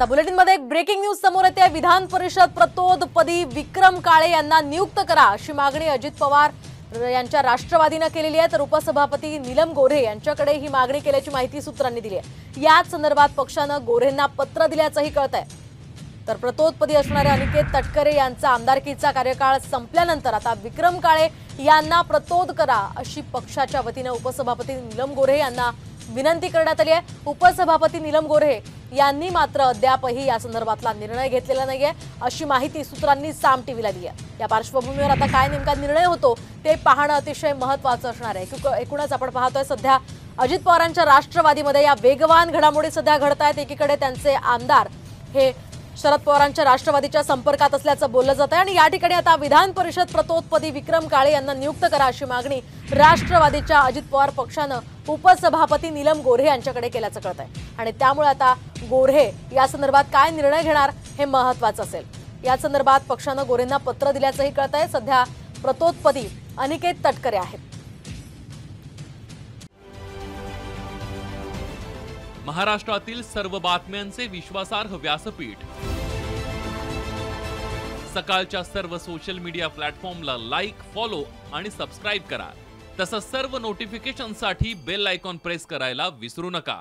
आता बुलेटिनमध्ये एक breaking news समोर येते। विधान परिषद प्रतोदपदी विक्रम काळे यांना नियुक्त करा अशी मागणी अजित पवार यांच्या राष्ट्रवादीने केलेली आहे। तर उपसभापती नीलम गोऱ्हे यांच्याकडे ही मागणी केल्याची माहिती सूत्रांनी दिली आहे। याच संदर्भात पक्षानं गोऱ्हेंना पत्र दिल्याचंही कळतंय। तर प्रतोदपदी असणारे अनिकेत तटकरे यांचा आमदारकीचा कार्यकाळ संपल्यानंतर आता विक्रम काळे यांना प्रतोद करा अशी पक्षाच्या वतीने उपसभापती नीलम गोऱ्हे यांना विनंती करण्यात आली आहे। उपसभापती नीलम गोऱ्हे यांनी मात्र अद्यापही या संदर्भातला निर्णय घेतलेला नाहीये अशी माहिती सूत्रांनी साम टीव्हीला दिली आहे। या पार्श्वभूमीवर आता काय नेमका निर्णय होतो ते पाहणं अतिशय महत्त्वाचं असणार आहे। एकूणच आपण पाहतोय सध्या अजित पवारांच्या राष्ट्रवादीमध्ये या वेगवान घडामोडी सध्या घडतायत। एकीकडे त्यांचे आमदार हे शरद पवारांच्या राष्ट्रवादीच्या संपर्कात असल्याचं बोललं जात आहे आणि या ठिकाणी आता विधान परिषद प्रतोदपदी विक्रम काळे यांना नियुक्त करा अशी मागणी राष्ट्रवादीच्या अजित पवार पक्षानं उपसभापती नीलम गोऱ्हे यांच्याकडे केल्याचं कळत आहे आणि त्यामुळे आता गोऱ्हे या संदर्भात काय निर्णय घेणार हे महत्त्वाचं असेल। या संदर्भात पक्षानं गोऱ्हेंना पत्र दिल्याचंही कळत आहे। सध्या प्रतोदपदी अनिकेत तटकरे आहेत। महाराष्ट्रातील सर्व बातम्यांचे विश्वासार्ह व्यासपीठ सकाळच्या सर्व सोशल मीडिया प्लॅटफॉर्मला लाईक, फॉलो आणि सबस्क्राइब करा। तसंच सर्व नोटिफिकेशनसाठी बेल आयकॉन प्रेस करायला विसरू नका।